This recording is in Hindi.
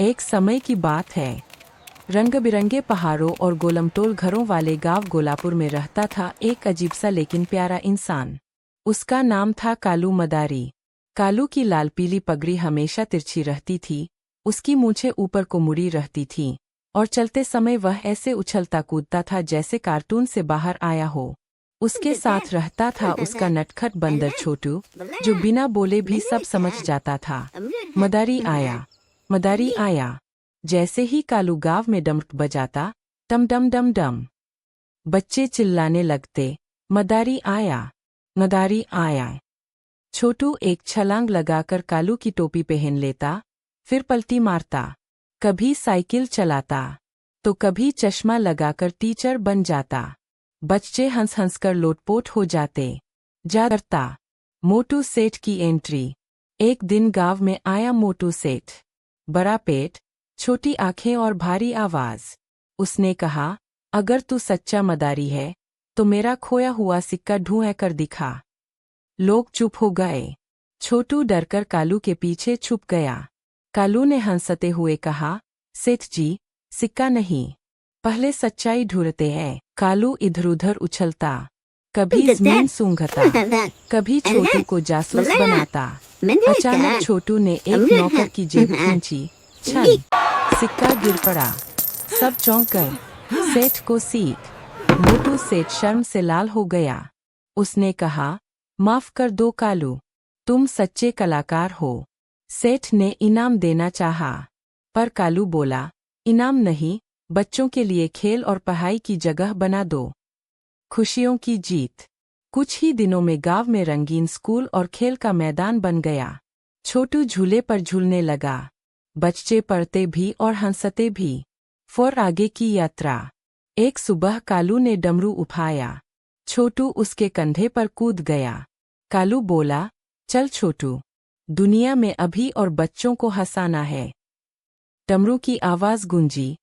एक समय की बात है। रंग बिरंगे पहाड़ों और गोलमटोल घरों वाले गांव गोलापुर में रहता था एक अजीब सा लेकिन प्यारा इंसान। उसका नाम था कालू मदारी। कालू की लाल पीली पगड़ी हमेशा तिरछी रहती थी, उसकी मूंछें ऊपर को मुड़ी रहती थीं, और चलते समय वह ऐसे उछलता कूदता था जैसे कार्टून से बाहर आया हो। उसके साथ रहता था उसका नटखट बंदर छोटू, जो बिना बोले भी सब समझ जाता था। मदारी आया, मदारी आया। जैसे ही कालू गांव में डमक बजाता, डम डम डम डम, बच्चे चिल्लाने लगते, मदारी आया, मदारी आया। छोटू एक छलांग लगाकर कालू की टोपी पहन लेता, फिर पलटी मारता। कभी साइकिल चलाता, तो कभी चश्मा लगाकर टीचर बन जाता। बच्चे हंस हंसकर लोटपोट हो जाते। जागरता। मोटू सेठ की एंट्री। एक दिन गांव में आया मोटू सेठ। बड़ा पेट, छोटी आंखें और भारी आवाज। उसने कहा, अगर तू सच्चा मदारी है तो मेरा खोया हुआ सिक्का ढूंढ कर दिखा। लोग चुप हो गए। छोटू डरकर कालू के पीछे छुप गया। कालू ने हंसते हुए कहा, सेठ जी, सिक्का नहीं, पहले सच्चाई ढूंढते हैं। कालू इधर-उधर उछलता, कभी जमीन सूंघता, कभी छोटू को जासूस बनाता। अचानक छोटू ने एक नौकर की जेब खींची, छन, सिक्का गिर पड़ा। सब चौंक गए। सेठ को सीख। मोटू सेठ शर्म से लाल हो गया। उसने कहा, माफ कर दो कालू, तुम सच्चे कलाकार हो। सेठ ने इनाम देना चाहा, पर कालू बोला, इनाम नहीं, बच्चों के लिए खेल और पढ़ाई की जगह बना दो। खुशियों की जीत। कुछ ही दिनों में गांव में रंगीन स्कूल और खेल का मैदान बन गया। छोटू झूले पर झूलने लगा। बच्चे पढ़ते भी और हंसते भी। फिर आगे की यात्रा। एक सुबह कालू ने डमरू उठाया। छोटू उसके कंधे पर कूद गया। कालू बोला, चल छोटू, दुनिया में अभी और बच्चों को हंसाना है। डमरू की आवाज गूंजी,